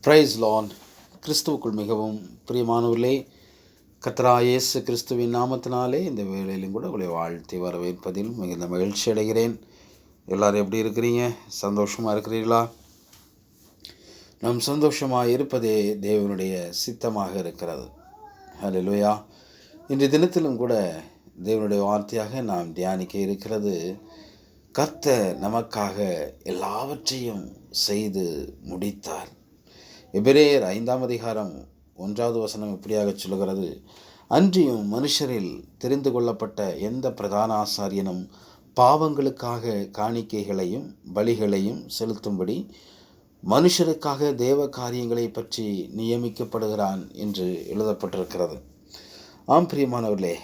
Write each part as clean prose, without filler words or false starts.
Price Lord. கிறிஸ்துவுக்குள் மிகவும் பிரியமானவர்களே, கர்த்தராகிய இயேசு கிறிஸ்துவின் நாமத்தினாலே இந்த வேளையிலும் கூட உங்களை வாழ்த்தி வரவேற்பதில் மிகுந்த மகிழ்ச்சி அடைகிறேன். எல்லோரும் எப்படி இருக்கிறீங்க? சந்தோஷமாக இருக்கிறீர்களா? நம் சந்தோஷமாக இருப்பதே தேவனுடைய சித்தமாக இருக்கிறது. ஹல்லேலூயா. இன்றைய தினத்திலும் கூட தேவனுடைய வார்த்தையாக நாம் தியானிக்க இருக்கிறது, கர்த்தர் நமக்காக எல்லாவற்றையும் செய்து முடித்தார். எபிரேயர் 5ஆம் அதிகாரம் 1வது வசனம் இப்படியாக சொல்கிறது, அன்றியும் மனுஷரில் தெரிந்து கொள்ளப்பட்ட எந்த பிரதான ஆசாரியனும் பாவங்களுக்காக காணிக்கைகளையும் பலிகளையும் செலுத்தும்படி மனுஷருக்காக தேவ காரியங்களை பற்றி நியமிக்கப்படுகிறான் என்று எழுதப்பட்டிருக்கிறது. ஆம் பிரியமானவர்களே,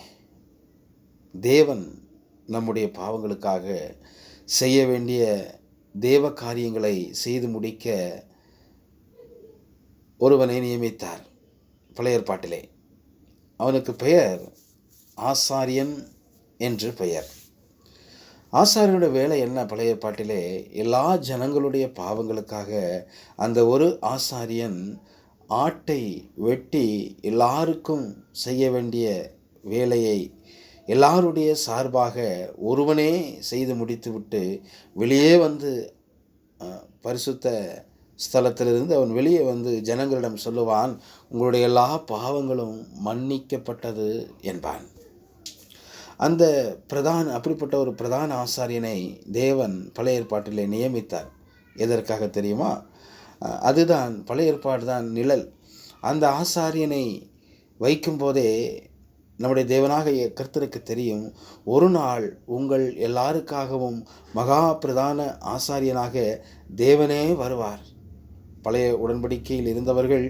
தேவன் நம்முடைய பாவங்களுக்காக செய்ய வேண்டிய தேவ காரியங்களை செய்து முடிக்க ஒருவனை நியமித்தார். பழைய ஏற்பாட்டிலே அவனுக்கு பெயர் ஆசாரியன் என்று பெயர். ஆசாரியனுடைய வேலை என்ன? பழைய ஏற்பாட்டிலே எல்லா ஜனங்களுடைய பாவங்களுக்காக அந்த ஒரு ஆசாரியன் ஆட்டை வெட்டி எல்லாருக்கும் செய்ய வேண்டிய வேலையை எல்லாருடைய சார்பாக ஒருவனே செய்து முடித்துவிட்டு வெளியே வந்து பரிசுத்த ஸ்தலத்திலிருந்து அவன் வெளியே வந்து ஜனங்களிடம் சொல்லுவான், உங்களுடைய எல்லா பாவங்களும் மன்னிக்கப்பட்டது என்பான். அந்த அப்படிப்பட்ட ஒரு பிரதான ஆசாரியனை தேவன் பழைய ஏற்பாட்டிலே நியமித்தார். எதற்காக தெரியுமா? அதுதான் பழைய ஏற்பாடு தான் நிழல். அந்த ஆசாரியனை வைக்கும்போதே நம்முடைய தேவனாக கர்த்தருக்கு தெரியும், ஒரு நாள் உங்கள் எல்லாருக்காகவும் மகா பிரதான ஆசாரியனாக தேவனே வருவார். பழைய உடன்படிக்கையில் இருந்தவர்கள்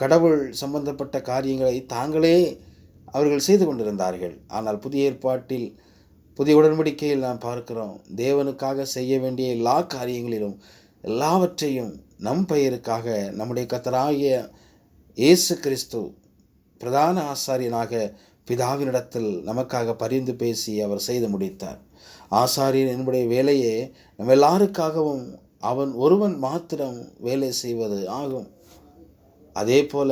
கடவுள் சம்பந்தப்பட்ட காரியங்களை தாங்களே அவர்கள் செய்து கொண்டிருந்தார்கள். ஆனால் புதிய உடன்படிக்கையில் நாம் பார்க்கிறோம், தேவனுக்காக செய்ய வேண்டிய எல்லா காரியங்களிலும் எல்லாவற்றையும் நம் பெயருக்காக நம்முடைய கர்த்தராகிய இயேசு கிறிஸ்து பிரதான ஆசாரியனாக பிதாவினிடத்தில் நமக்காக பரிந்து பேசி அவர் செய்து முடித்தார். ஆசாரியன் என்னுடைய வேலையே நம்ம எல்லாருக்காகவும் அவன் ஒருவன் மாத்திரம் வேலை செய்வது ஆகும். அதே போல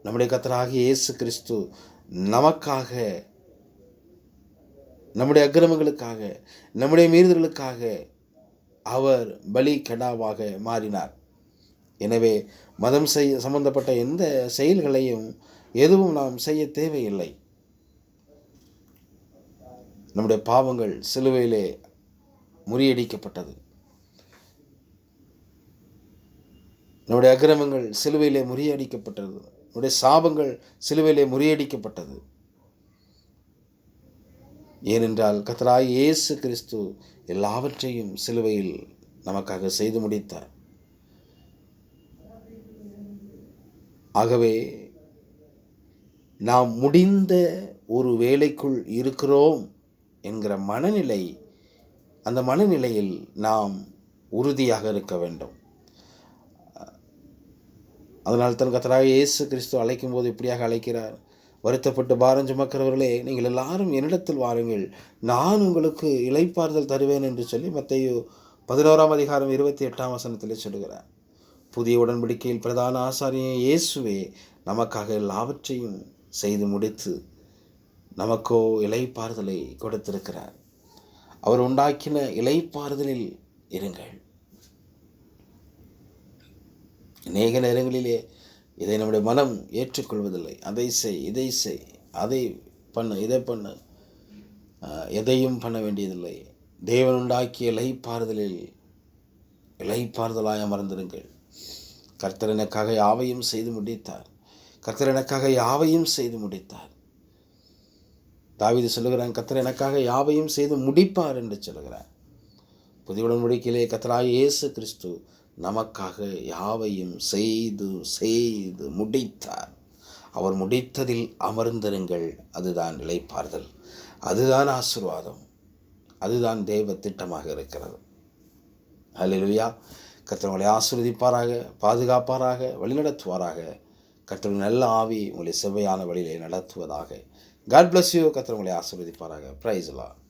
நம்முடைய கர்த்தராகிய இயேசு கிறிஸ்து நமக்காக, நம்முடைய அக்கிரமங்களுக்காக, நம்முடைய மீறுதலுக்காக அவர் பலி கடாவாக மாறினார். எனவே மதம் சம்பந்தப்பட்ட எந்த செயல்களையும் எதுவும் நாம் செய்ய தேவையில்லை. நம்முடைய பாவங்கள் சிலுவையிலே முறியடிக்கப்பட்டது. நம்முடைய அக்கிரமங்கள் சிலுவையிலே முறியடிக்கப்பட்டது. நம்முடைய சாபங்கள் சிலுவையிலே முறியடிக்கப்பட்டது. ஏனென்றால் கர்த்தராகிய இயேசு கிறிஸ்து எல்லாவற்றையும் சிலுவையில் நமக்காக செய்து முடித்தார். ஆகவே நாம் முடிந்த ஒரு வேலைக்குள் இருக்கிறோம் என்கிற மனநிலை, அந்த மனநிலையில் நாம் உறுதியாக இருக்க வேண்டும். அதனால் தான் கர்த்தராகிய இயேசு கிறிஸ்து அழைக்கும் போது இப்படியாக அழைக்கிறார், வருத்தப்பட்டு பாரம் சுமக்கிறவர்களே, நீங்கள் எல்லாரும் என்னிடத்தில் வாருங்கள், நான் உங்களுக்கு இளைப்பாறுதல் தருவேன் என்று சொல்லி மத்தேயு 11ஆம் அதிகாரம் 28ஆம் வசனத்தில் சொல்கிறார். புதிய உடன்படிக்கையில் பிரதான ஆசாரியன் இயேசுவே நமக்காக எல்லாவற்றையும் செய்து முடித்து நமக்கோ இளைப்பாறுதலை கொடுத்திருக்கிறார். அவர் உண்டாக்கின இளைப்பாறுதலில் இருங்கள். அநேக நேரங்களிலே இதை நம்முடைய மனம் ஏற்றுக்கொள்வதில்லை. அதை செய், இதை செய், அதை பண்ணு, இதை பண்ணு, எதையும் பண்ண வேண்டியதில்லை. தேவன் உண்டாக்கிய இளைப்பாறுதலாய் அமர்ந்திருங்கள். கர்த்தர் எனக்காக யாவையும் செய்து முடித்தார். கர்த்தர் எனக்காக யாவையும் செய்து முடித்தார். தாவீது சொல்லுகிறான், கர்த்தர் எனக்காக யாவையும் செய்து முடிப்பார் என்று சொல்லுகிறார். புதிய உடன்படிக்கையிலே கர்த்தராகிய இயேசு கிறிஸ்து நமக்காக யாவையும் செய்து முடித்தார். அவர் முடித்ததில் அமர்ந்திருங்கள். அதுதான் இளைப்பாறுதல், அதுதான் ஆசீர்வாதம், அதுதான் தேவ திட்டமாக இருக்கிறது. ஹல்லேலூயா. கர்த்தர் உங்களை ஆசீர்வதிப்பாராக, பாதுகாப்பாராக, வழிநடத்துவாராக. கர்த்தர் நல்ல ஆவி உங்களை செவ்வையான வழியிலே நடத்துவதாக. God bless you. கர்த்தர் உங்களை ஆசீர்வதிப்பாராக. Praise the Lord.